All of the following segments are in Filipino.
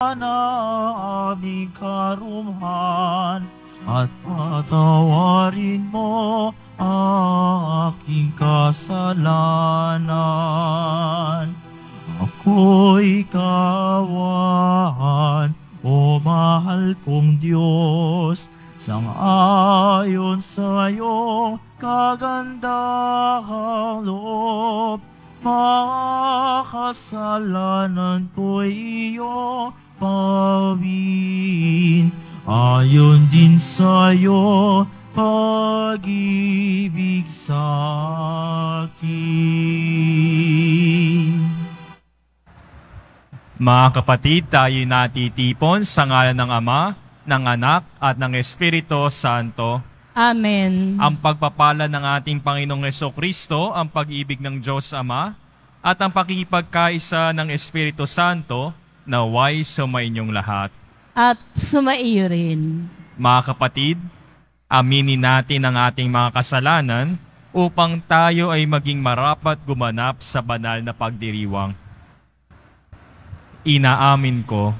na aming karumhan at patawarin mo aking kasalanan. Ako'y kaawaan, o mahal kong Diyos, sang-ayon sa iyong kagandahang loob. Mga kasalanan ko'y iyong pawin, ayon din sa iyong pag-ibig sa akin. Mga kapatid, tayo natitipon sa ngalan ng Ama, ng Anak, at ng Espiritu Santo. Amen. Ang pagpapala ng ating Panginoong Jesucristo, ang pag-ibig ng Diyos Ama, at ang pakikipagkaisa ng Espiritu Santo, naway sumainyong lahat. At sumaiyo rin. Mga kapatid, aminin natin ang ating mga kasalanan upang tayo ay maging marapat gumanap sa banal na pagdiriwang. Inaamin ko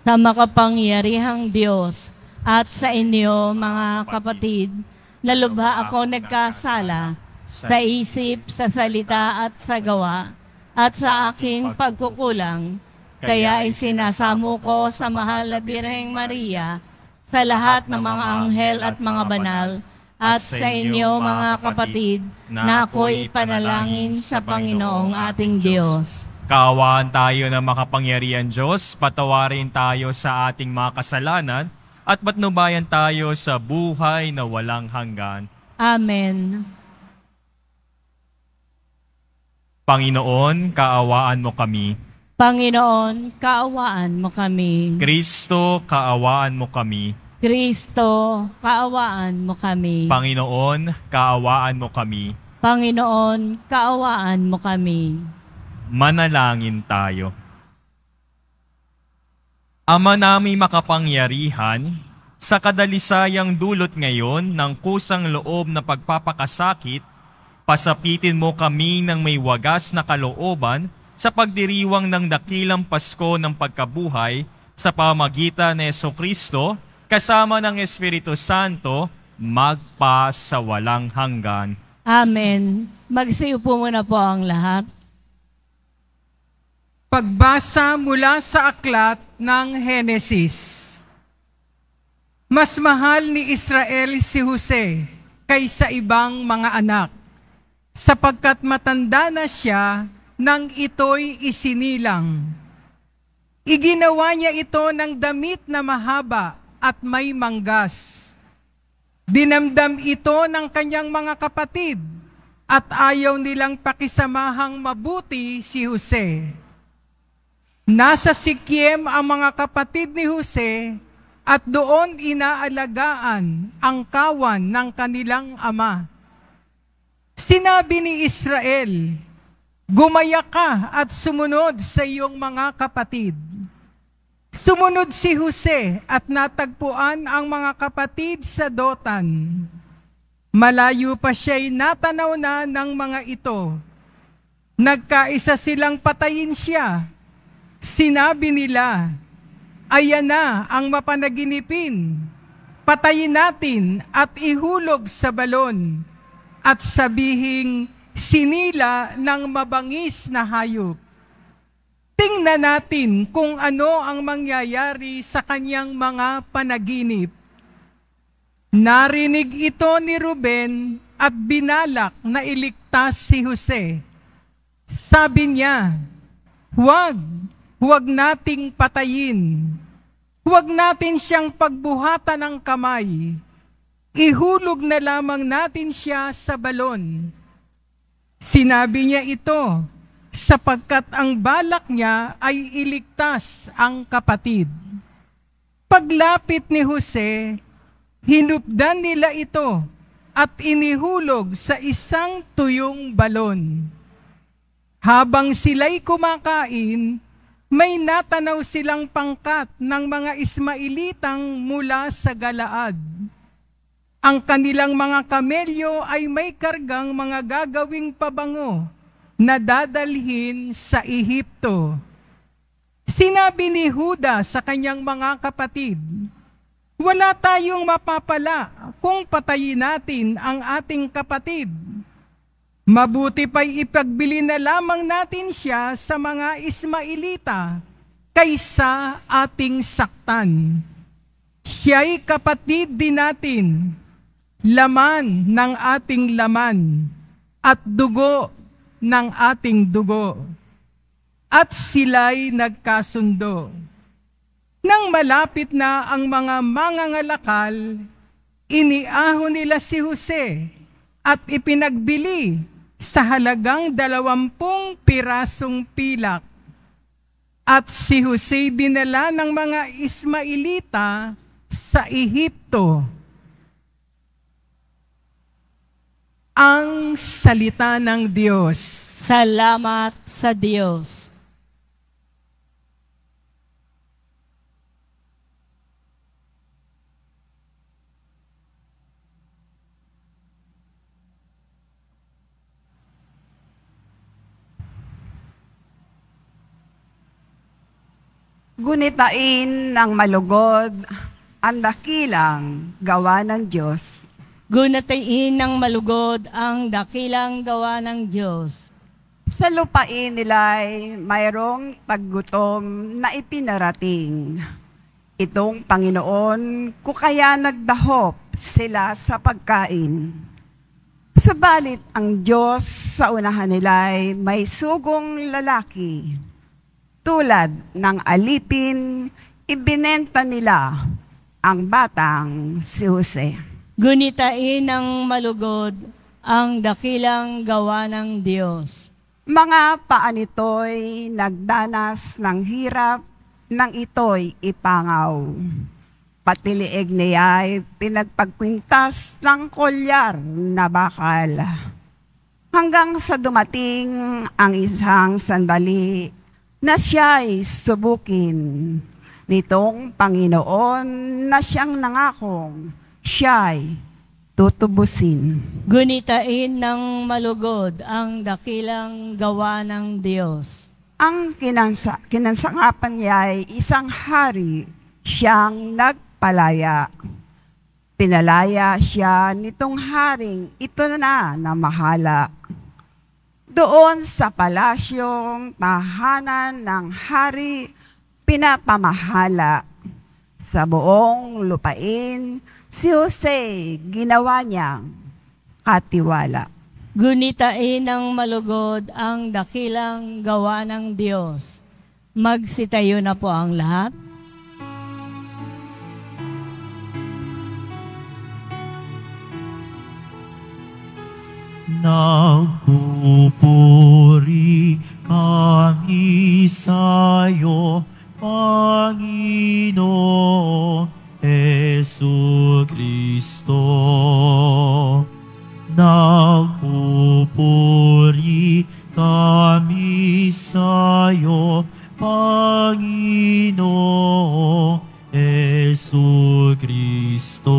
Sa makapangyarihang Diyos at sa inyo mga kapatid, na lubha ako nagkasala sa isip, sa salita at sa gawa, at sa aking pagkukulang. Kaya isinasamo ko sa mahal na Birheng Maria, sa lahat ng mga anghel at mga banal, at sa inyo mga kapatid, na ako'y panalangin sa Panginoong ating Diyos. Kaawaan tayo ng makapangyarihan Diyos, patawarin tayo sa ating mga kasalanan, at patnubayan tayo sa buhay na walang hanggan. Amen. Panginoon, kaawaan mo kami. Panginoon, kaawaan mo kami. Kristo, kaawaan mo kami. Kristo, kaawaan mo kami. Panginoon, kaawaan mo kami. Panginoon, kaawaan mo kami. Manalangin tayo. Ama naming makapangyarihan, sa kadalisayang dulot ngayon ng kusang loob na pagpapakasakit, pasapitin mo kami ng may wagas na kalooban sa pagdiriwang ng dakilang Pasko ng pagkabuhay sa pamagitan ni Jesucristo, kasama ng Espiritu Santo, magpa sa walang hanggan. Amen. Magsiupo muna po ang lahat. Pagbasa mula sa aklat ng Henesis. Mas mahal ni Israel si Jose kaysa ibang mga anak, sapagkat matanda na siya nang ito'y isinilang. Iginawa niya ito ng damit na mahaba at may manggas. Dinamdam ito ng kanyang mga kapatid at ayaw nilang pakisamahang mabuti si Jose. Nasa Sikiem ang mga kapatid ni Jose at doon inaalagaan ang kawan ng kanilang ama. Sinabi ni Israel, "Gumaya ka at sumunod sa iyong mga kapatid." Sumunod si Jose at natagpuan ang mga kapatid sa Dotan. Malayo pa siya'y natanaw na ng mga ito. Nagkaisa silang patayin siya. Sinabi nila, "Ayan na ang mapanaginipin. Patayin natin at ihulog sa balon at sabihing sinila ng mabangis na hayop. Tingnan natin kung ano ang mangyayari sa kanyang mga panaginip." Narinig ito ni Ruben at binalak na iligtas si Jose. Sabi niya, Huwag nating patayin. Huwag natin siyang pagbuhatan ng kamay. Ihulog na lamang natin siya sa balon. Sinabi niya ito, sapagkat ang balak niya ay iligtas ang kapatid. Paglapit ni Jose, hinupdan nila ito at inihulog sa isang tuyong balon. Habang sila'y kumakain, may natanaw silang pangkat ng mga Ismailitang mula sa Galaad. Ang kanilang mga kamelyo ay may kargang mga gagawing pabango na dadalhin sa Ehipto. Sinabi ni Judas sa kanyang mga kapatid, wala tayong mapapala kung patayin natin ang ating kapatid. Mabuti pa'y ipagbili na lamang natin siya sa mga Ismailita kaysa ating saktan. Siya'y kapatid din natin, laman ng ating laman, at dugo ng ating dugo. At sila'y nagkasundo. Nang malapit na ang mga mangangalakal, iniahon nila si Jose at ipinagbili sa halagang 20 pirasong pilak. At si Jose dinala ng mga Ismailita sa Ehipto. Ang salita ng Diyos. Salamat sa Diyos. Gunitain ng malugod ang dakilang gawa ng Diyos. Gunatain ng malugod ang dakilang gawa ng Diyos. Sa lupain nila'y mayroong paggutom na ipinarating. Itong Panginoon, kaya nagdahop sila sa pagkain. Subalit ang Diyos sa unahan nila'y may sugong lalaki. Tulad ng alipin, ibinenta nila ang batang si Jose. Gunitain ng malugod ang dakilang gawa ng Diyos. Mga paa nito'y nagdanas ng hirap, nang ito'y ipangaw. Pati lieg niya'y pinagpagkwintas ng kolyar na bakal. Hanggang sa dumating ang isang sandali na siya'y subukin nitong Panginoon na siyang nangakong siya'y tutubusin. Gunitain ng malugod ang dakilang gawa ng Diyos. Ang kinansangapan niya ay isang hari, siyang nagpalaya. Pinalaya siya nitong haring ito na mahala. Doon sa palasyong tahanan ng hari, pinapamahala. Sa buong lupain, si Jose ginawa niyang katiwala. Gunitain ng malugod ang dakilang gawa ng Diyos. Magsitayo na po ang lahat. Nagpupuri kami sa'yo, Panginoon Jesucristo. Nagpupuri kami sa'yo, Panginoon Jesucristo.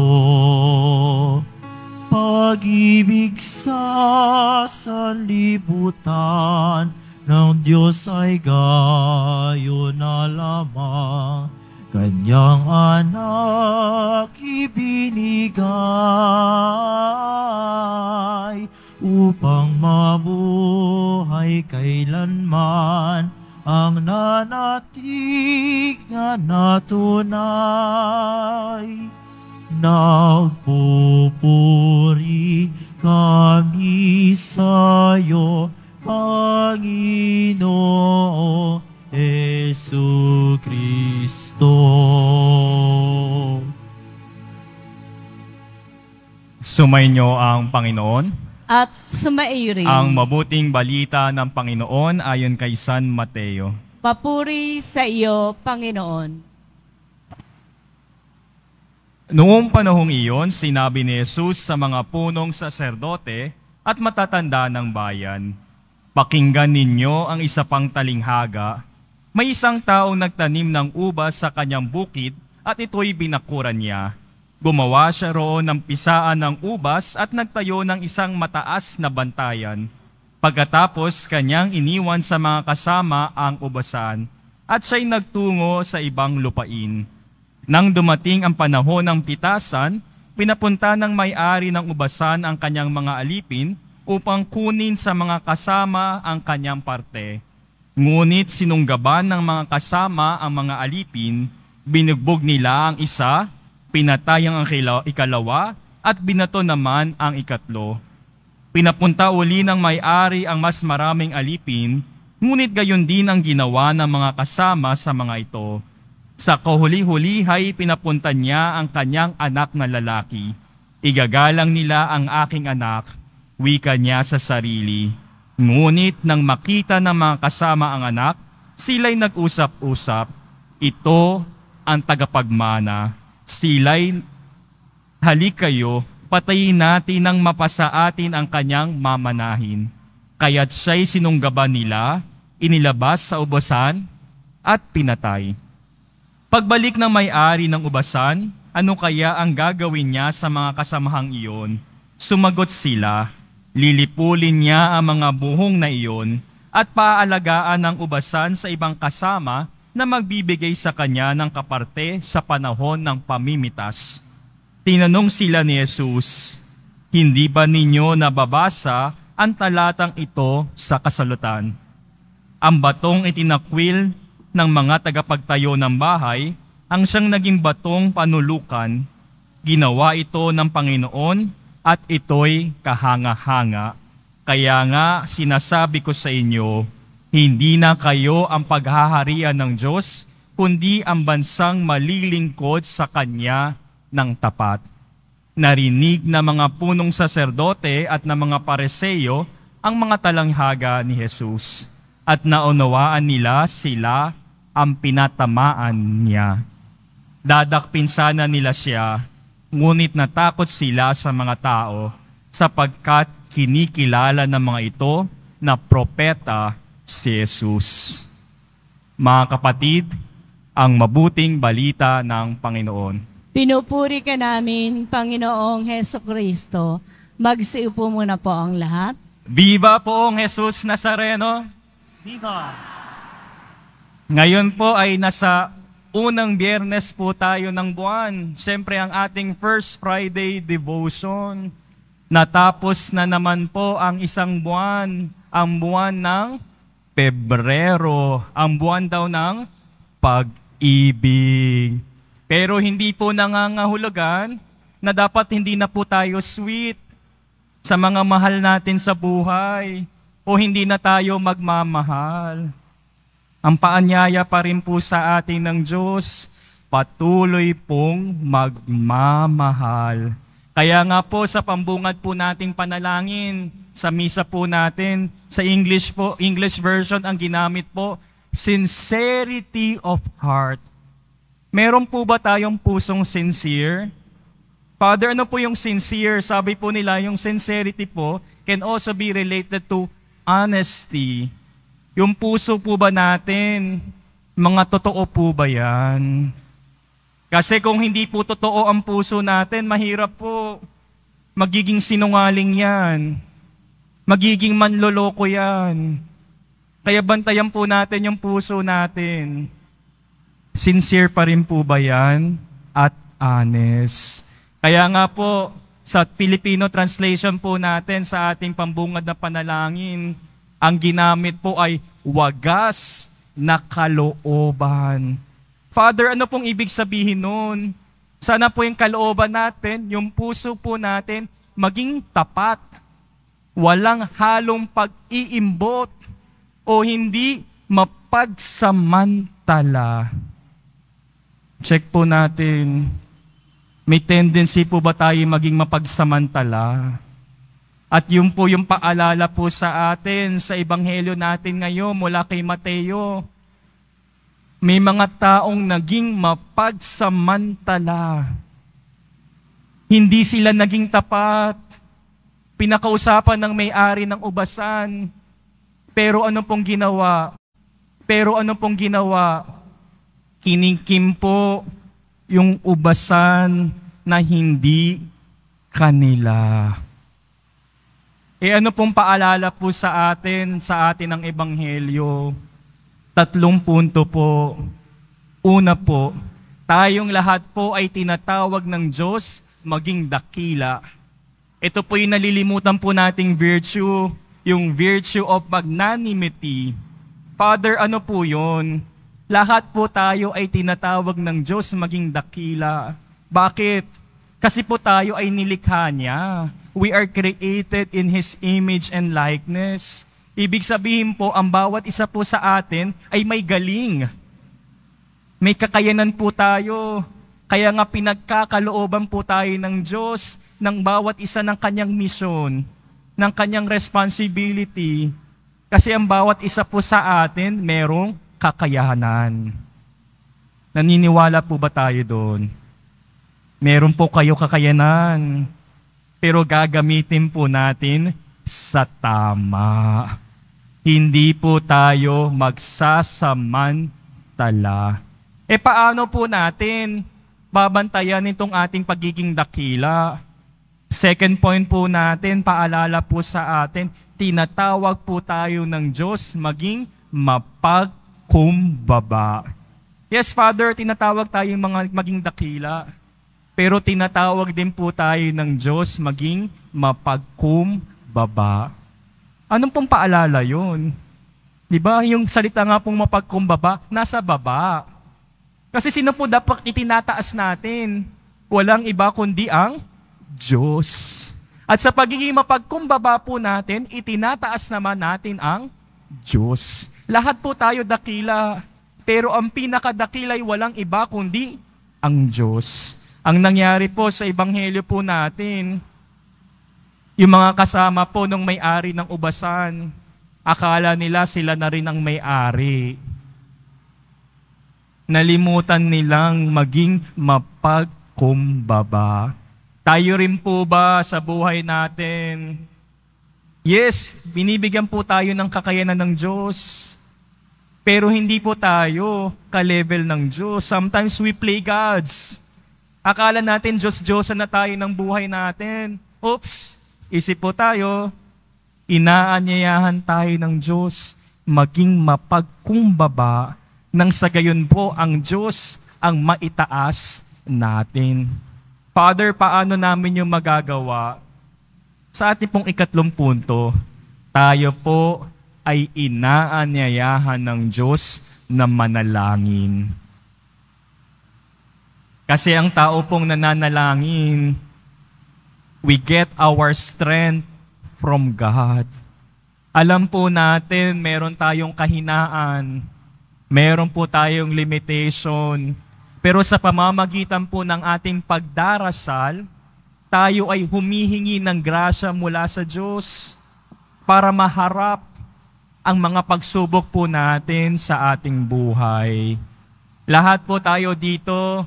Pag-ibig sa sanlibutan ng Diyos ay gayon na lamang. Kanyang anak ibinigay upang mabuhay kailanman ang nanatig na tunay. Nagpupuri kami sa'yo, Panginoon Jesucristo. Sumainyo ang Panginoon. At sumaiyo rin. Ang mabuting balita ng Panginoon ayon kay San Mateo. Papuri sa iyo, Panginoon. Noong panahong iyon, sinabi ni Jesus sa mga punong saserdote at matatanda ng bayan, "Pakinggan ninyo ang isa pang talinghaga. May isang taong nagtanim ng ubas sa kanyang bukid at ito'y binakuran niya. Gumawa siya roon ng pisaan ng ubas at nagtayo ng isang mataas na bantayan. Pagkatapos kanyang iniwan sa mga kasama ang ubasan, at siya'y nagtungo sa ibang lupain. Nang dumating ang panahon ng pitasan, pinapunta ng may-ari ng ubasan ang kanyang mga alipin upang kunin sa mga kasama ang kanyang parte. Ngunit sinunggaban ng mga kasama ang mga alipin, binugbog nila ang isa, pinatay ang ikalawa, at binato naman ang ikatlo. Pinapunta uli ng may-ari ang mas maraming alipin, ngunit gayon din ang ginawa ng mga kasama sa mga ito. Sa kahuli-hulihay pinapunta niya ang kanyang anak na lalaki. Igagalang nila ang aking anak, wika niya sa sarili. Ngunit nang makita ng mga kasama ang anak, sila'y nag-usap-usap. Ito ang tagapagmana. Sila'y, halik kayo, patayin natin nang mapasa atin ang kanyang mamanahin. Kaya't siya'y sinunggaban nila, inilabas sa ubasan, at pinatay. Pagbalik ng may-ari ng ubasan, ano kaya ang gagawin niya sa mga kasamahang iyon? Sumagot sila, lilipulin niya ang mga buhong na iyon, at paaalagaan ng ubasan sa ibang kasama na magbibigay sa kanya ng kaparte sa panahon ng pamimitas. Tinanong sila ni Jesus, hindi ba ninyo nababasa ang talatang ito sa kasalutan? Ang batong itinakwil ng mga tagapagtayo ng bahay ang siyang naging batong panulukan. Ginawa ito ng Panginoon at ito'y kahanga-hanga. Kaya nga sinasabi ko sa inyo, hindi na kayo ang paghaharian ng Diyos, kundi ang bansang malilingkod sa Kanya ng tapat. Narinig na mga punong saserdote at na mga pareseyo ang mga talanghaga ni Jesus at naunawaan nila sila ang pinatamaan niya. Dadakpin sana nila siya, ngunit natakot sila sa mga tao sapagkat kinikilala ng mga ito na propeta si Jesus. Mga kapatid, ang mabuting balita ng Panginoon. Pinupuri ka namin, Panginoong Heso Kristo. Magsiupo muna po ang lahat. Viva poong Jesus Nazareno! Viva! Ngayon po ay nasa unang biyernes po tayo ng buwan. Siyempre ang ating First Friday devotion. Natapos na naman po ang isang buwan, ang buwan ng Pebrero, ang buwan daw ng pag-ibig. Pero hindi po nangangahulugan na dapat hindi na po tayo sweet sa mga mahal natin sa buhay o hindi na tayo magmamahal. Ang paanyaya pa rin po sa atin ng Diyos, patuloy pong magmamahal. Kaya nga po sa pambungad po nating panalangin, sa misa po natin, sa English version ang ginamit po, sincerity of heart. Meron po ba tayong pusong sincere? Father, ano po yung sincere? Sabi po nila, yung sincerity po can also be related to honesty. Yung puso po ba natin, mga totoo po ba yan? Kasi kung hindi po totoo ang puso natin, mahirap po. Magiging sinungaling yan. Magiging manloloko yan. Kaya bantayan po natin yung puso natin. Sincere pa rin po ba yan? At honest. Kaya nga po, sa Filipino translation po natin sa ating pambungad na panalangin, ang ginamit po ay wagas na kalooban. Father, ano pong ibig sabihin nun? Sana po yung kalooban natin, yung puso po natin, maging tapat. Walang halong pag-iimbot o hindi mapagsamantala. Check po natin, may tendency po ba tayo maging mapagsamantala? At yun po yung paalala po sa atin sa ebanghelyo natin ngayon mula kay Mateo. May mga taong naging mapagsamantala. Hindi sila naging tapat. Pinakausapan ng may-ari ng ubasan. Pero ano pong ginawa? Kiningkim po yung ubasan na hindi kanila. Ano pong paalala po sa atin ng ebanghelyo? 3 punto po. Una po, tayong lahat po ay tinatawag ng Diyos maging dakila. Ito po yung nalilimutan po nating virtue, yung virtue of magnanimity. Father, ano po yun? Lahat po tayo ay tinatawag ng Diyos maging dakila. Bakit? Kasi po tayo ay nilikha niya. We are created in His image and likeness. Ibig sabihin po, ang bawat isa po sa atin ay may galing. May kakayanan po tayo. Kaya nga pinagkakalooban po tayo ng Diyos ng bawat isa ng kanyang misyon, ng kanyang responsibility. Kasi ang bawat isa po sa atin merong kakayanan. Naniniwala po ba tayo doon? Meron po kayo kakayanan, pero gagamitin po natin sa tama. Hindi po tayo magsasamantala. Paano po natin babantayan itong ating pagiging dakila? Second point po natin, paalala po sa atin, tinatawag po tayo ng Diyos maging mapagkumbaba. Yes, Father, tinatawag tayo maging dakila. Pero tinatawag din po tayo ng Diyos maging mapagkumbaba. Anong pong paalala yun? Diba? Yung salita nga pong mapagkumbaba, nasa baba. Kasi sino po dapat itinataas natin? Walang iba kundi ang Diyos. At sa pagiging mapagkumbaba po natin, itinataas naman natin ang Diyos. Lahat po tayo dakila. Pero ang pinakadakila ay walang iba kundi ang Diyos. Ang nangyari po sa ebanghelyo po natin, yung mga kasama po nung may-ari ng ubasan, akala nila sila na rin ang may-ari. Nalimutan nilang maging mapagkumbaba. Tayo rin po ba sa buhay natin? Yes, binibigyan po tayo ng kakayanan ng Diyos. Pero hindi po tayo ka-level ng Diyos. Sometimes we play gods. Akala natin Diyos-Diyosan na tayo ng buhay natin. Oops, isip po tayo, inaanyayahan tayo ng Diyos maging mapagkumbaba nang sa gayon po ang Diyos ang maitaas natin. Father, paano namin yung magagawa? Sa ating pong 3 punto, tayo po ay inaanyayahan ng Diyos na manalangin. Kasi ang tao pong nananalangin, we get our strength from God. Alam po natin, meron tayong kahinaan, meron po tayong limitation, pero sa pamamagitan po ng ating pagdarasal, tayo ay humihingi ng grasya mula sa Diyos para maharap ang mga pagsubok po natin sa ating buhay. Lahat po tayo dito,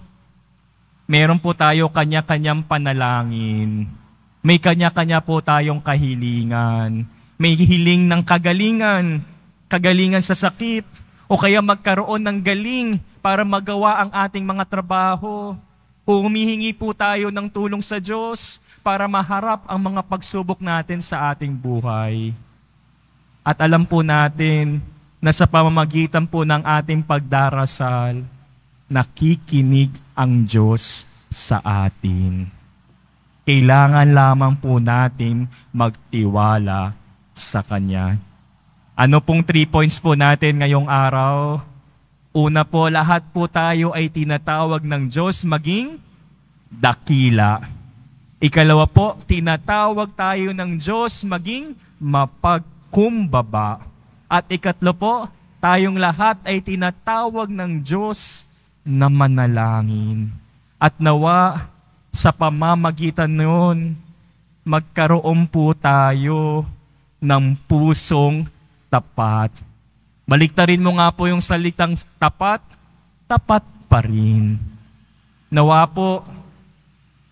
meron po tayo kanya-kanyang panalangin. May kanya-kanya po tayong kahilingan. May hiling ng kagalingan, kagalingan sa sakit, o kaya magkaroon ng galing para magawa ang ating mga trabaho. Humihingi po tayo ng tulong sa Diyos para maharap ang mga pagsubok natin sa ating buhay. At alam po natin na sa pamamagitan po ng ating pagdarasal, nakikinig ang Diyos sa atin. Kailangan lamang po natin magtiwala sa Kanya. Ano pong 3 points po natin ngayong araw? Una po, lahat po tayo ay tinatawag ng Diyos maging dakila. Ikalawa po, tinatawag tayo ng Diyos maging mapagkumbaba. At ikatlo po, tayong lahat ay tinatawag ng Diyos na manalangin. At nawa, sa pamamagitan nun, magkaroon po tayo ng pusong tapat. Baliktarin mo nga po yung salitang tapat, tapat pa rin. Nawa po,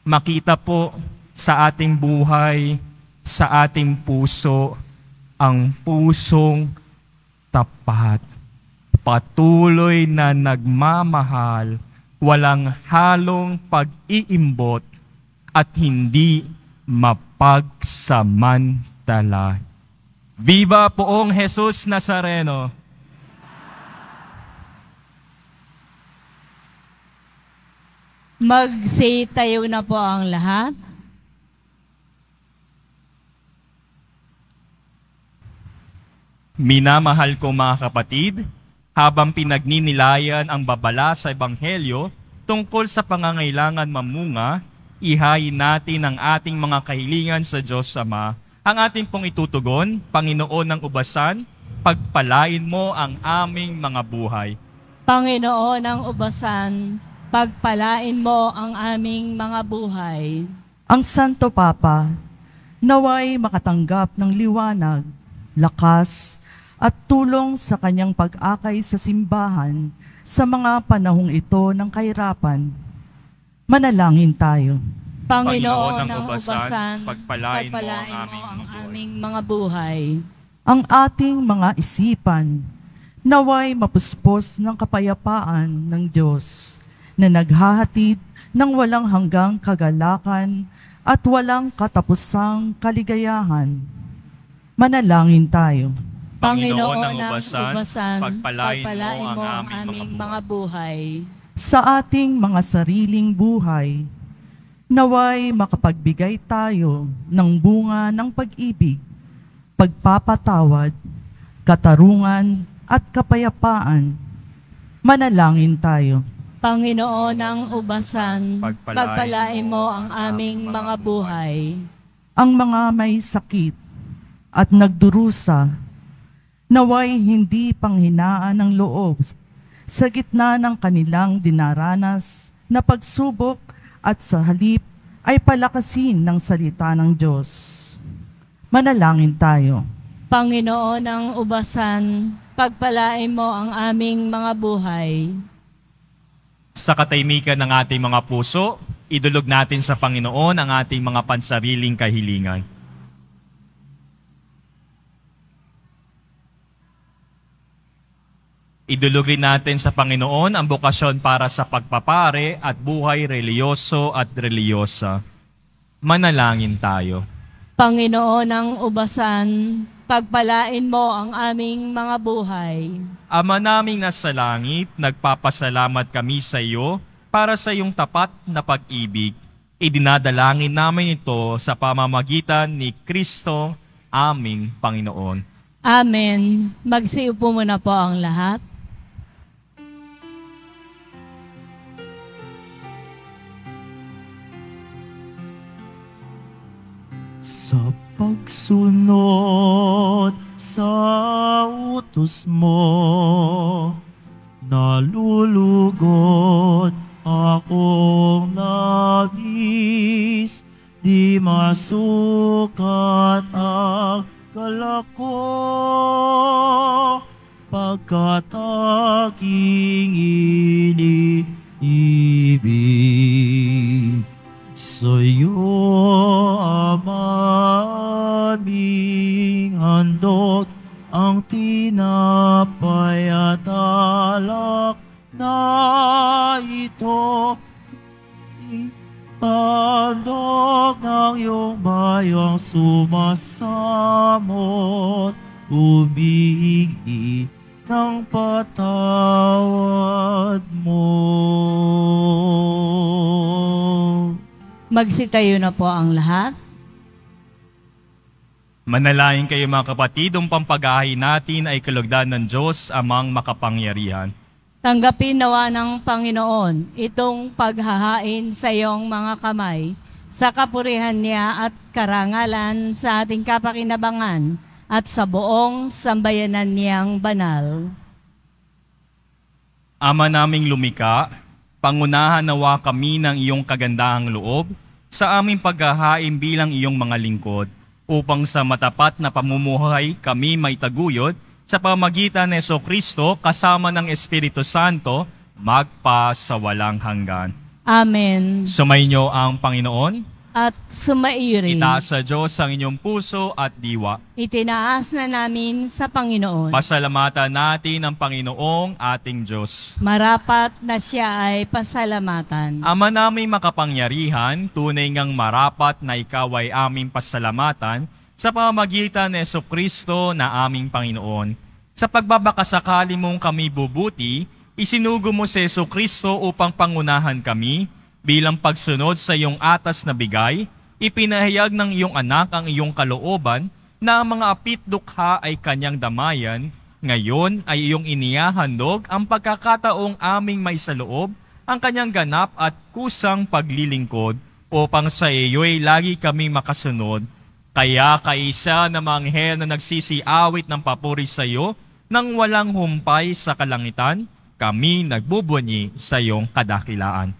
makita po sa ating buhay, sa ating puso, ang pusong tapat. Patuloy na nagmamahal, walang halong pag-iimbot at hindi mapagsamantala. Viva Poong Jesus Nazareno! Magsitayo na po ang lahat. Minamahal ko mga kapatid, habang pinagninilayan ang babala sa Ebanghelyo tungkol sa pangangailangan mamunga, ihayin natin ang ating mga kahilingan sa Diyos Ama. Ang ating pong itutugon, Panginoon ng Ubasan, pagpalain mo ang aming mga buhay. Panginoon ng Ubasan, pagpalain mo ang aming mga buhay. Ang Santo Papa, naway makatanggap ng liwanag, lakas, at tulong sa kanyang pag-akay sa simbahan sa mga panahong ito ng kahirapan. Manalangin tayo. Panginoon ng Ubasan, pagpalain mo ang aming mga buhay. Ang ating mga isipan, naway mapuspos ng kapayapaan ng Diyos na naghahatid ng walang hanggang kagalakan at walang katapusang kaligayahan. Manalangin tayo. Panginoon ng Ubasan, pagpalain mo ang aming mga buhay. Sa ating mga sariling buhay, naway makapagbigay tayo ng bunga ng pag-ibig, pagpapatawad, katarungan at kapayapaan. Manalangin tayo. Panginoon ng Ubasan, pagpalain mo ang aming mga buhay. Ang mga may sakit at nagdurusa, naway hindi panghinaan ng loob sa gitna ng kanilang dinaranas na pagsubok at sa halip ay palakasin ng salita ng Diyos. Manalangin tayo. Panginoon ng Ubasan, pagpalain mo ang aming mga buhay. Sa katahimikan ng ating mga puso, idulog natin sa Panginoon ang ating mga pansariling kahilingan. Idulog rin natin sa Panginoon ang bukasyon para sa pagpapare at buhay reliyoso at reliyosa. Manalangin tayo. Panginoon ng Ubasan, pagpalain mo ang aming mga buhay. Ama naming nasa langit, nagpapasalamat kami sa iyo para sa iyong tapat na pag-ibig. Idinadalangin namin ito sa pamamagitan ni Kristo, aming Panginoon. Amen. Magsiupo muna po ang lahat. Sa pagsunod sa utos mo, nalulugod akong labis, di masukat ang galak ko, pagkat aking iniibig. Sa'yo, Ama, aming handog ang tinapay at alak na ito. Handog ng iyong bayang sumasamot, humihingi ng patawad mo. Magsitayo na po ang lahat. Manalangin kayo mga kapatid, ang pampagahi natin ay kalugdan ng Diyos amang makapangyarihan. Tanggapin nawa ng Panginoon itong paghahain sa iyong mga kamay, sa kapurihan niya at karangalan sa ating kapakinabangan at sa buong sambayanan niyang banal. Ama naming lumika, pangunahan nawa kami ng iyong kagandahang loob sa aming paghahain bilang iyong mga lingkod, upang sa matapat na pamumuhay kami may taguyod sa pamagitan ni Jesucristo kasama ng Espiritu Santo, magpa sa walang hanggan. Amen. Sumainyo ang Panginoon. At sumaiyo rin. Itaas sa Diyos ang inyong puso at diwa. Itinaas na namin sa Panginoon. Pasalamatan natin ang Panginoong ating Diyos. Marapat na siya ay pasalamatan. Ama naming makapangyarihan, tunay ngang marapat na ikaw ay aming pasalamatan sa pamamagitan ni Jesucristo na aming Panginoon. Sa pagbabakasakali mong kami bubuti, isinugo mo si Jesucristo upang pangunahan kami, Bilang pagsunod sa iyong atas na bigay, ipinahayag ng iyong anak ang iyong kalooban na ang mga apitdukha ay kanyang damayan. Ngayon ay iyong inihahandog ang pagkakataong aming maisaloob ang kanyang ganap at kusang paglilingkod upang sa iyo'y lagi kami makasunod. Kaya kaisa na mga anghel na nagsisiawit ng papuri sa iyo nang walang humpay sa kalangitan, kami nagbubunyi sa iyong kadakilaan.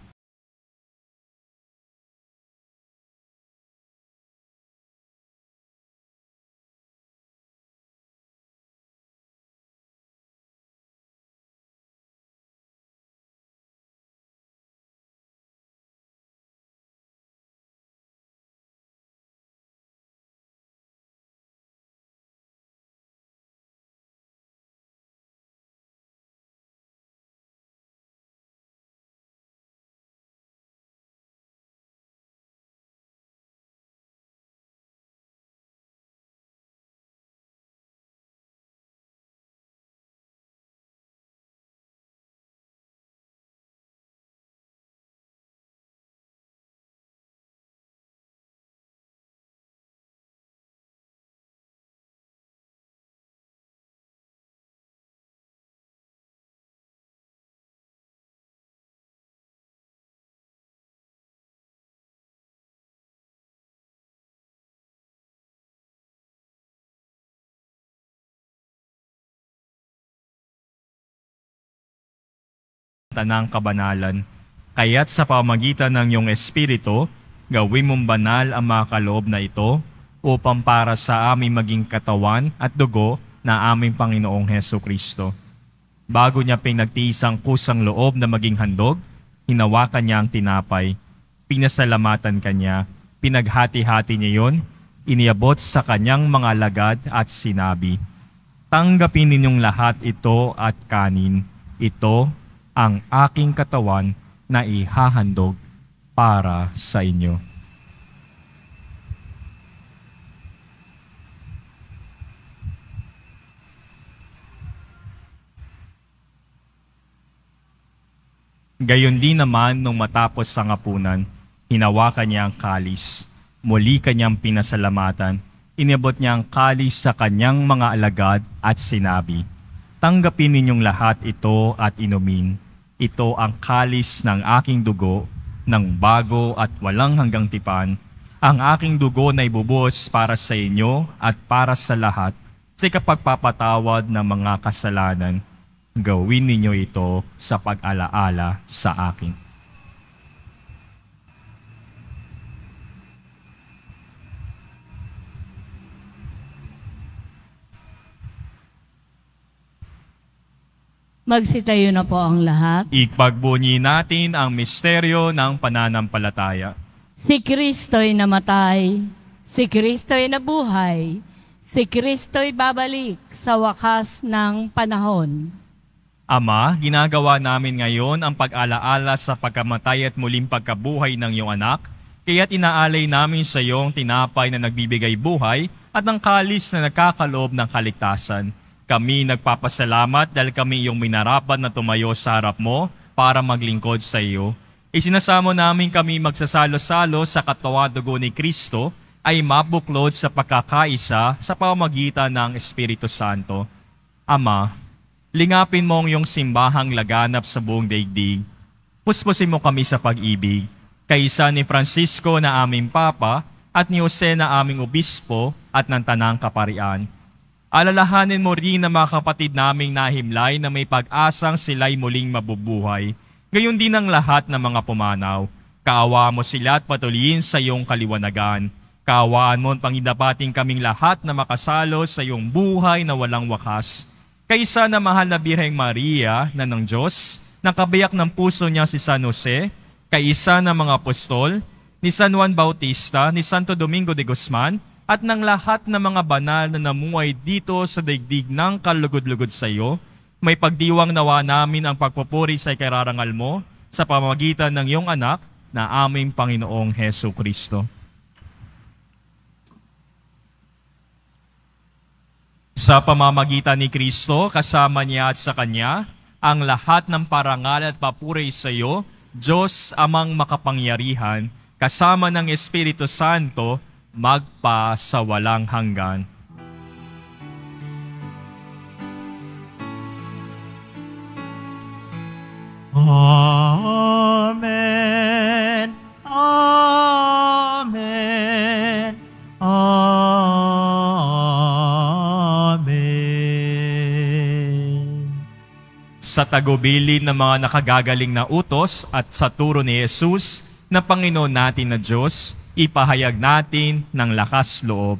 Tanang kabanalan, kaya't sa pamagitan ng iyong Espiritu, gawin mong banal ang mga kaloob na ito upang para sa aming maging katawan at dugo na aming Panginoong Hesukristo. Bago niya pinagtiis ang kusang loob na maging handog, hinawakan niya ang tinapay, pinasalamatan kanya, pinaghati-hati niya yon, iniabot sa kanyang mga alagad at sinabi, "Tanggapin ninyong lahat ito at kanin, ito ang aking katawan na ihahandog para sa inyo." Gayon din naman nung matapos ang hapunan, hinawakan niya ang kalis, muli kanyang pinasalamatan, inabot niya ang kalis sa kanyang mga alagad at sinabi, "Tanggapin ninyong lahat ito at inumin. Ito ang kalis ng aking dugo, ng bago at walang hanggang tipan. Ang aking dugo na ibubuhos para sa inyo at para sa lahat sa kapagpapatawad ng mga kasalanan. Gawin ninyo ito sa pag-alaala sa akin." Magsitayo na po ang lahat. Ipagbunyi natin ang misteryo ng pananampalataya. Si Kristo'y namatay, si Kristo'y nabuhay, si Kristo'y babalik sa wakas ng panahon. Ama, ginagawa namin ngayon ang pag-alaala sa pagkamatay at muling pagkabuhay ng iyong anak, kaya't inaalay namin sa iyong tinapay na nagbibigay buhay at ang kalis na nagkakaloob ng kaligtasan. Kami nagpapasalamat dahil kami iyong minarapat na tumayo sa harap mo para maglingkod sa iyo. Isinasamo namin kami magsasalo-salo sa katawan dugo ni Kristo ay mabuklod sa pagkakaisa sa pamamagitan ng Espiritu Santo. Ama, lingapin mo ang iyong simbahang laganap sa buong daigdig. Puspusin mo kami sa pag-ibig, kaisa ni Francisco na aming Papa at ni Jose na aming Obispo at ng Tanang Kaparian. Alalahanin mo rin na mga kapatid naming nahimlay na may pag-asang sila'y muling mabubuhay. Gayon din ang lahat ng mga pumanaw. Kaawa mo sila at patuloyin sa iyong kaliwanagan. Kaawaan mo ang pangidapating kaming lahat na makasalo sa iyong buhay na walang wakas. Kaisa na mahal na Birheng Maria na ng Diyos, nakabiyak ng puso niya si San Jose, kaisa ng mga apostol, ni San Juan Bautista, ni Santo Domingo de Guzman, at ng lahat ng mga banal na namuhay dito sa daigdig ng kalugod-lugod sa iyo, may pagdiwang nawa namin ang pagpupuri sa ikararangal mo sa pamamagitan ng iyong anak na aming Panginoong Hesukristo. Sa pamamagitan ni Kristo, kasama niya at sa Kanya, ang lahat ng parangal at papuri sa iyo Diyos amang makapangyarihan, kasama ng Espiritu Santo, magpa sa walang hanggan. Amen. Amen. Amen. Sa tagubilin ng mga nakagagaling na utos at sa turo ni Jesus na Panginoon natin na Diyos, ipahayag natin ng lakas loob.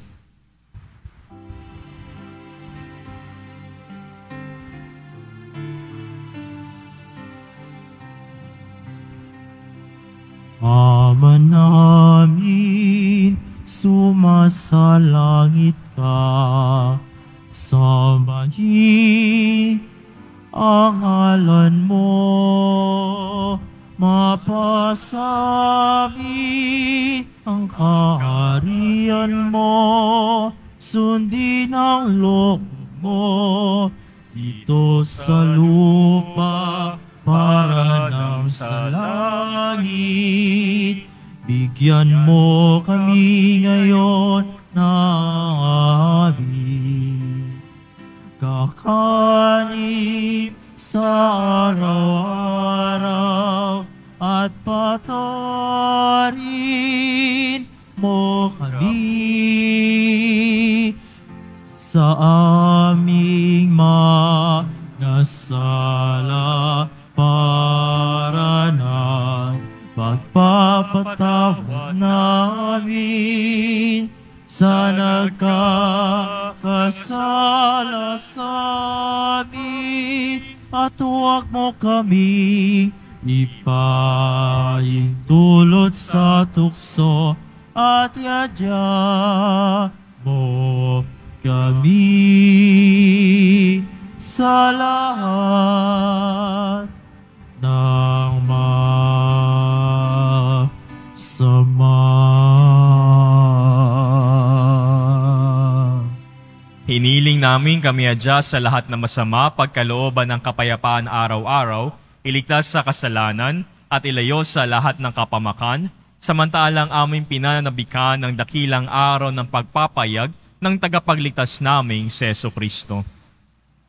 Ama namin, sumasalangit ka, sambahin ang ngalan mo, mapasami ang kaharian mo, sundin ang loob mo, dito sa lupa para nang sa langit. Bigyan mo kami ngayon ng aming kakanin sa araw-araw at patawarin mo kami sa aming mga sala para ng pagpapatawad namin sa nagkakasala sa amin, at huwag mo kaming ipahintulot sa tukso, at iadya mo kami sa lahat ng masama. Hiniling namin kami adya sa lahat ng masama, pagkalooban ng kapayapaan araw-araw, iligtas sa kasalanan, at ilayo sa lahat ng kapamakan, samantalang aming pinananabikan ng dakilang araw ng pagpapayag ng tagapagligtas naming si Jesucristo.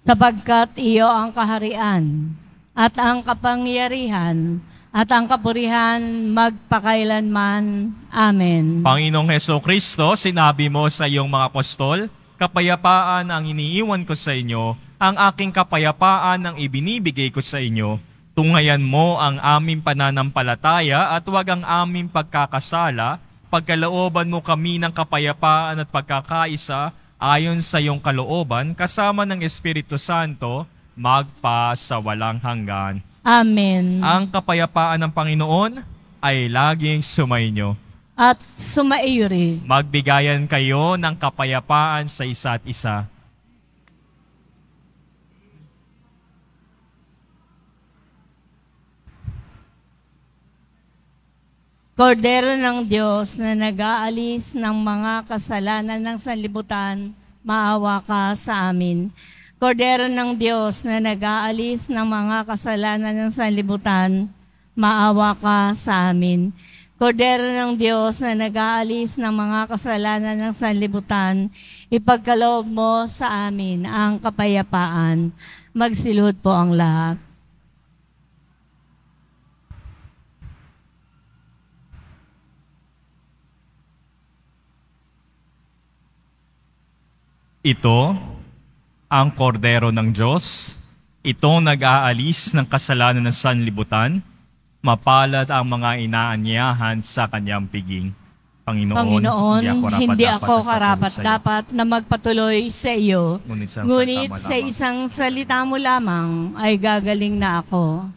Sapagkat iyo ang kaharian, at ang kapangyarihan, at ang kapurihan magpakailanman. Amen. Panginoong Jesucristo, sinabi mo sa iyong mga apostol, kapayapaan ang iniiwan ko sa inyo, ang aking kapayapaan ang ibinibigay ko sa inyo. Tunghayan mo ang aming pananampalataya at huwag ang aming pagkakasala, pagkalooban mo kami ng kapayapaan at pagkakaisa ayon sa iyong kalooban, kasama ng Espiritu Santo, magpa sa walang hanggan. Amen. Ang kapayapaan ng Panginoon ay laging sumainyo. At sumaiyo rin. Magbigayan kayo ng kapayapaan sa isa't isa. Kordero ng Diyos na nag-aalis ng mga kasalanan ng sanlibutan, maawa ka sa amin. Kordero ng Diyos na nag-aalis ng mga kasalanan ng sanlibutan, maawa ka sa amin. Kordero ng Diyos na nag-aalis ng mga kasalanan ng sanlibutan, ipagkaloob mo sa amin ang kapayapaan. Magsiluhod po ang lahat. Ito ang kordero ng Diyos, itong nag-aalis ng kasalanan ng sanlibutan, mapalad ang mga inaanyahan sa kanyang piging. Panginoon, hindi ako karapat-dapat na magpatuloy sa iyo, ngunit sa isang salita mo lamang ay gagaling na ako.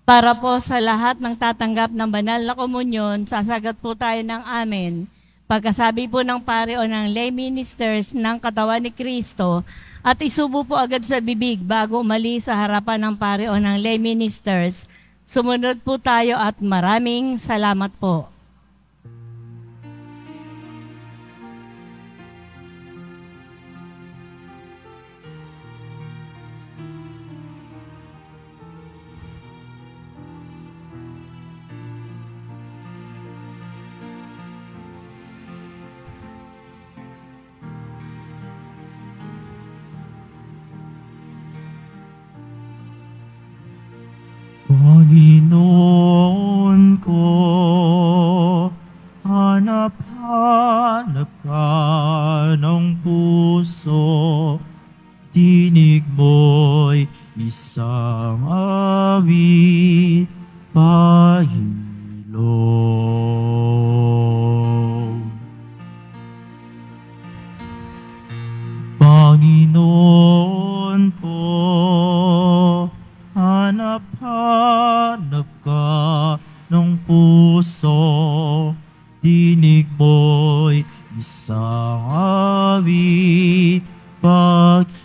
Para po sa lahat ng tatanggap ng banal na komunyon, sasagat po tayo ng amen. Pagkasabi po ng pare o ng lay ministers ng katawan ni Kristo at isubo po agad sa bibig bago umalis sa harapan ng pare o ng lay ministers, sumunod po tayo at maraming salamat po. Panginoon ko, hanap-hanap ka ng puso, tinig mo'y isang awit, pahilong. Panginoon ko, hanap-hanap ka ng puso, tinig mo'y isang awit, paghilom.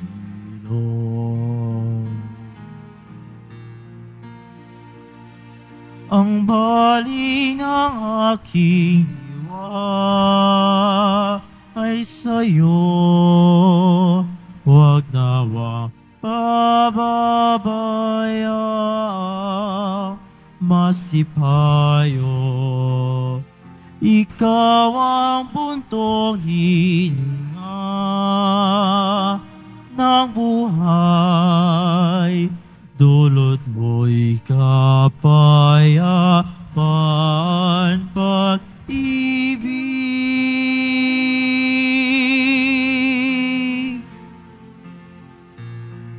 Ang baling ng aking diwa ay sa'yo, huwag nawang pababayang masipayo. Ikaw ang puntong hininga ng buhay, dulot mo'y kapayapaan, pag-ibig.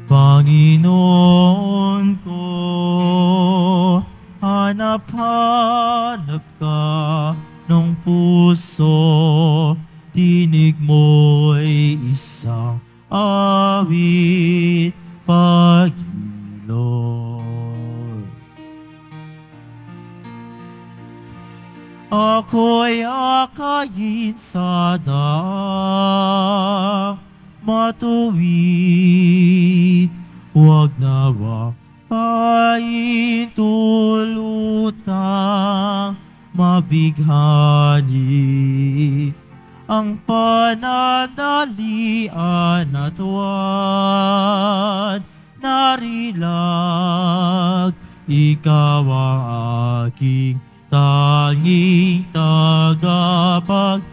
Panginoon ko, hanap-hanap ka ng puso, tinig mo'y isang awit, paghilom. Ako'y akayin sa daang matuwid, huwag nawang paintulutang mabighani. Ang panandalian at huwag narilag, ikaw ang aking tanging tagapagligtas.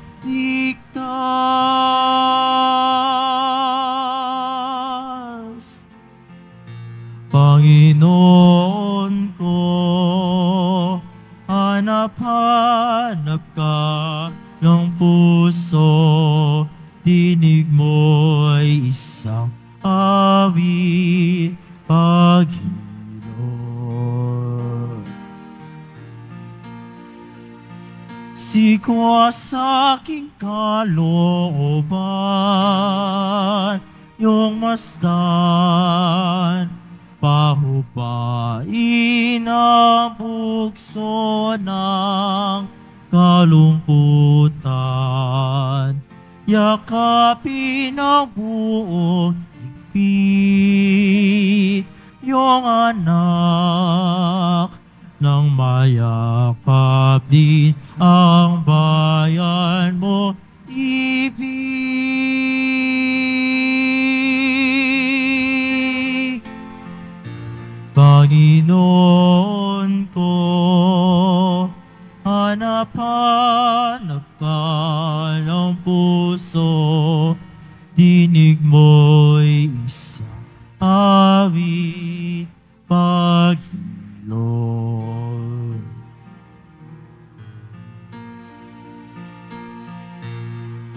Panginoon ko, hanap-hanap ka ng puso, tinig mo'y isang awit, paghilom. Sikwa sa aking kalooban, iyong masdan, pahupain ang bugso ng kalungkutan. Yakapin ang buong higpit, iyong anak, nang mayakap din ang bayan mo, ibig. Panginoon ko, hanap-hanap ka ng puso, dinig mo'y isang awit, paghilom.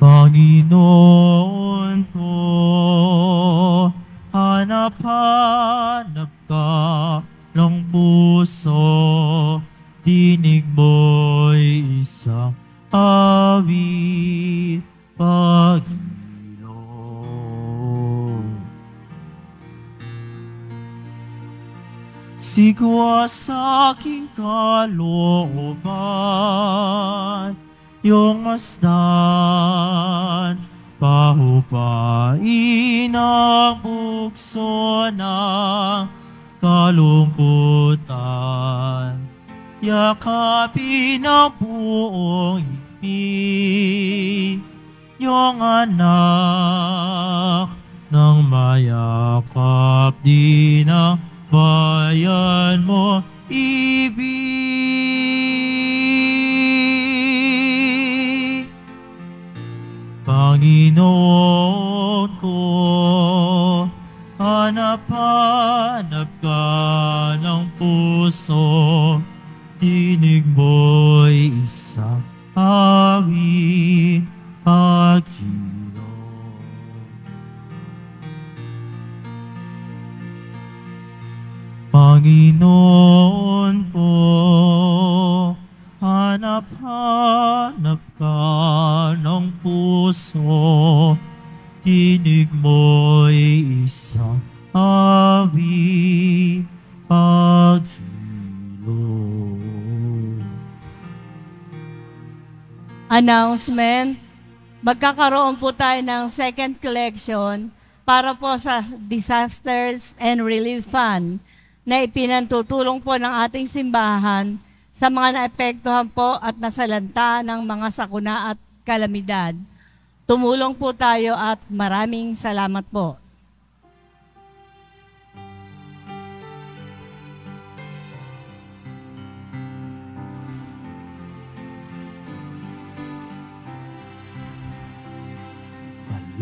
Panginoon ko, hanap-hanap ka ng puso, dinig mo'y isang awit, paghilom. Sigwa sa aking kalooban, yung masdan, pahupain ang bukso ng kalungkutan. Yakapin ang buong higpit, yung anak ng mayakap din ang bayan mo ibig. Panginoon ko, hanap-hanap ka ng puso, tinig mo'y isang awit paghiro. Panginoon ko, hanap-hanap ka ng puso, tinig mo'y isang awit paghiro. Announcement, magkakaroon po tayo ng second collection para po sa Disasters and Relief Fund na ipinantutulong po ng ating simbahan sa mga naepektuhan po at nasalanta ng mga sakuna at kalamidad. Tumulong po tayo at maraming salamat po.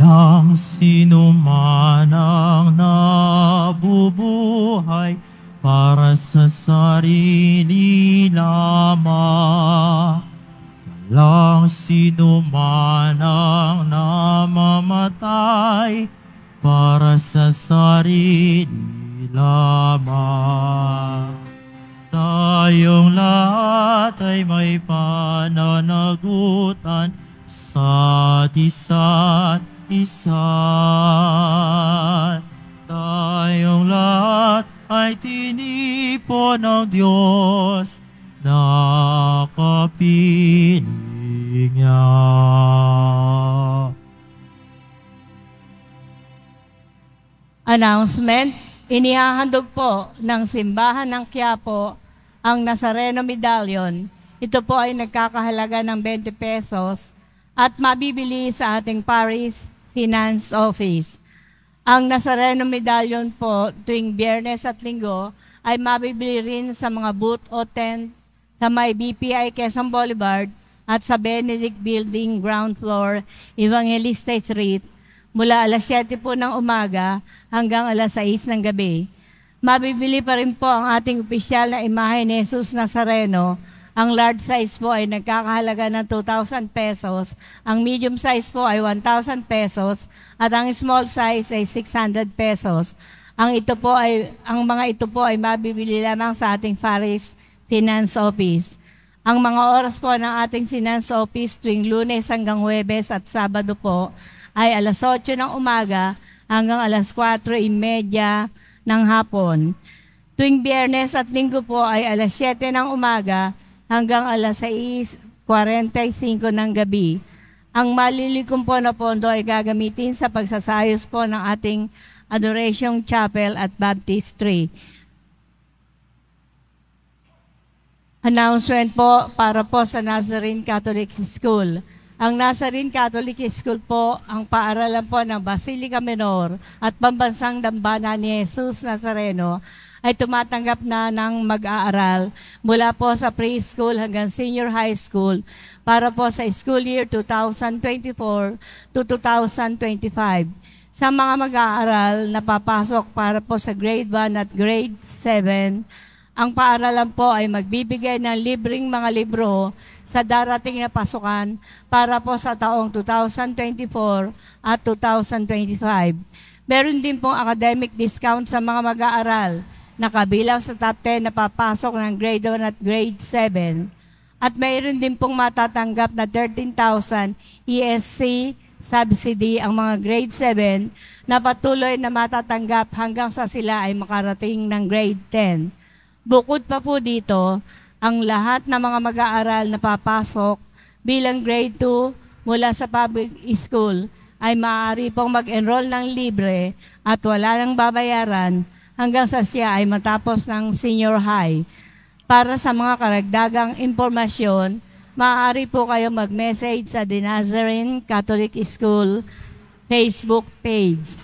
Walang sino man ang nabubuhay para sa sarili lamang. Walang sino man ang namamatay para sa sarili lamang. Tayong lahat ay may pananagutan sa isa't isa. Tayong lahat ay tinipon ng Diyos, nakapiling niya. Announcement, inihahandog po ng Simbahan ng Quiapo ang Nazareno Medallion. Ito po ay nagkakahalaga ng 20 pesos at mabibili sa ating Parish Finance Office. Ang Nazareno Medallion po tuwing Biyernes at Linggo ay mabibili rin sa mga booth o tent sa may BPI Quezon Boulevard at sa Benedict Building Ground Floor, Evangelista Street, mula alas 7 po ng umaga hanggang alas 6 ng gabi. Mabibili pa rin po ang ating opisyal na imahe ni Jesus Nazareno. Ang large size po ay nagkakahalaga ng 2,000 pesos, ang medium size po ay 1,000 pesos, at ang small size ay 600 pesos. Ang mga ito po ay mabibili lamang sa ating Parish Finance Office. Ang mga oras po ng ating Finance Office tuwing Lunes hanggang Huwebes at Sabado po ay alas 8 ng umaga hanggang alas 4:30 ng hapon. Tuwing Biyernes at Linggo po ay alas 7 ng umaga hanggang alas 6:45 ng gabi. Ang malilikom po na pondo ay gagamitin sa pagsasayos po ng ating Adoration Chapel at Baptistry. Announcement po para po sa Nazarene Catholic School. Ang Nazarene Catholic School po ang paaralan po ng Basilica Menor at Pambansang Dambana ni Jesus Nazareno ay tumatanggap na ng mag-aaral mula po sa preschool hanggang senior high school para po sa school year 2024 to 2025. Sa mga mag-aaral na papasok para po sa grade 1 at grade 7, ang paaralan po ay magbibigay ng libreng mga libro sa darating na pasukan para po sa taong 2024 at 2025. Meron din pong academic discount sa mga mag-aaral na kabilang sa top 10 na papasok ng grade 1 at grade 7. At mayroon din pong matatanggap na 13,000 ESC subsidy ang mga grade 7 na patuloy na matatanggap hanggang sa sila ay makarating ng grade 10. Bukod pa po dito, ang lahat ng mga mag-aaral na papasok bilang grade 2 mula sa public school ay maaari pong mag-enroll ng libre at wala nang babayaran hanggang sa siya ay matapos ng senior high. Para sa mga karagdagang impormasyon, maaari po kayo mag-message sa The Nazarene Catholic School Facebook page.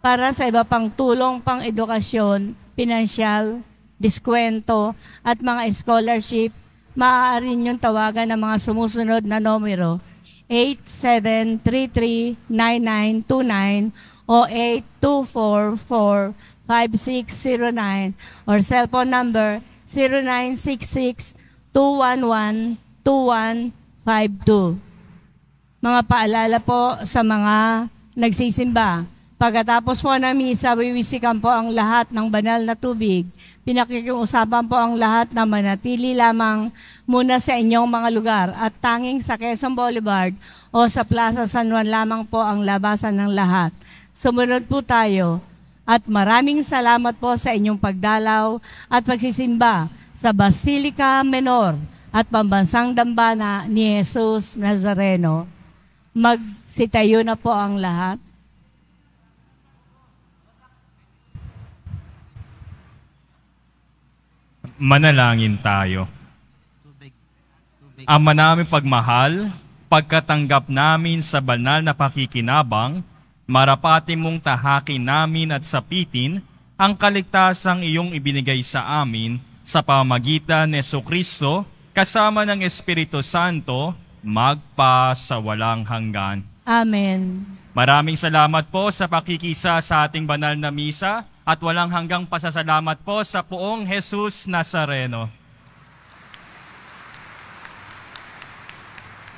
Para sa iba pang tulong pang edukasyon, pinansyal, diskwento at mga scholarship, maaari niyong tawagan ng mga sumusunod na numero 8733-9929 o 8244-5609 or cellphone number 0966-211-2152. Mga paalala po sa mga nagsisimba. Pagkatapos po ng misa, wiwisikan po ang lahat ng banal na tubig. Pinakikiusapan po ang lahat na manatili lamang muna sa inyong mga lugar at tanging sa Quezon Boulevard o sa Plaza San Juan lamang po ang labasan ng lahat. Sumunod po tayo at maraming salamat po sa inyong pagdalaw at pagsisimba sa Basilica Menor at Pambansang Dambana ni Jesus Nazareno. Magsitayo na po ang lahat. Manalangin tayo. Ama namin pagmahal, pagkatanggap namin sa banal na pakikinabang, marapati mong tahakin namin at sapitin ang kaligtasang iyong ibinigay sa amin sa pamamagitan ni Jesucristo kasama ng Espiritu Santo, magpa sa walang hanggan. Amen. Maraming salamat po sa pakikisa sa ating banal na misa at walang hanggang pasasalamat po sa Poong Jesus Nazareno.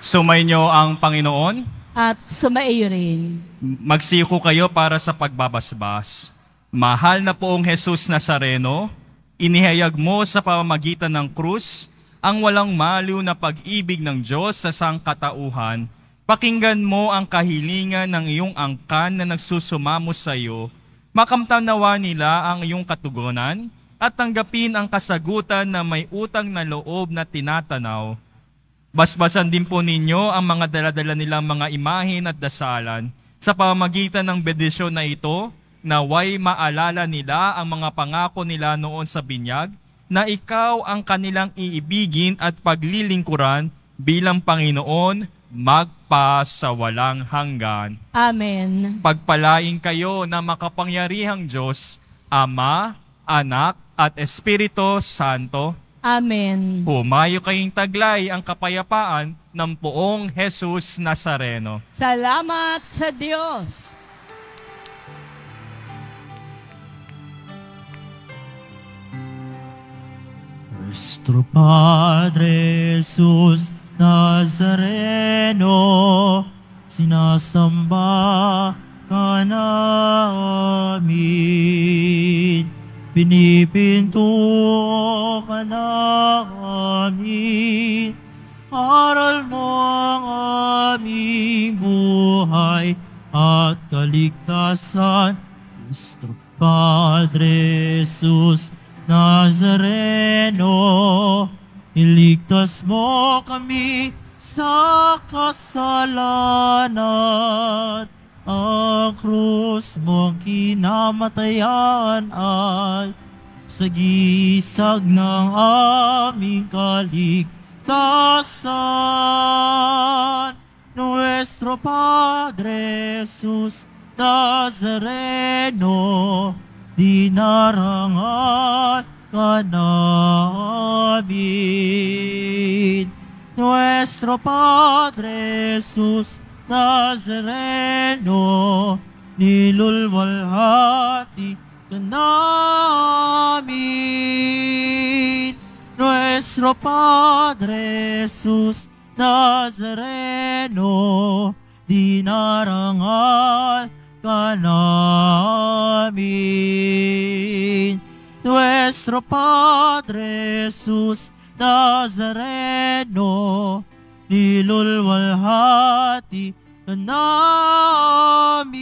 Sumainyo ang Panginoon. At sumaiyo rin. Magsiko kayo para sa pagbabasbas. Mahal na Poong Jesus Nazareno, inihayag mo sa pamamagitan ng krus ang walang maliw na pag-ibig ng Diyos sa sangkatauhan. Pakinggan mo ang kahilingan ng iyong angkan na nagsusumamo sa iyo. Makamtan nawa nila ang iyong katugunan at tanggapin ang kasagutan na may utang na loob na tinatanaw. Basbasan din po ninyo ang mga daladala nilang mga imahin at dasalan. Sa pamamagitan ng bendisyon na ito, naway maalala nila ang mga pangako nila noon sa binyag na ikaw ang kanilang iibigin at paglilingkuran bilang Panginoon magpa sa walang hanggan. Amen. Pagpalain kayo na makapangyarihang Diyos, Ama, Anak, at Espiritu Santo. Amen. Humayo kayong taglay ang kapayapaan ng Poong Jesus Nazareno. Salamat sa Diyos. Nuestro Padre Jesus Nazareno, sinasamba ka namin, pinipinto ka namin, aral mo ang aming buhay at kaligtasan. Nuestro Padre Jesus Nazareno, iligtas mo kami sa kasalanan. Ang krus mong kinamatayan ay sagisag ng aming kaligtasan. Nuestro Padre Jesus Nazareno, dinarangan ka namin. Nuestro Padre Jesus Nazareno, nilulwalhati ka namin. Nuestro Padre Jesus Nazareno, dinarangal ka namin. Nuestro Padre Jesus Nazareno, nilulwalhati ka namin.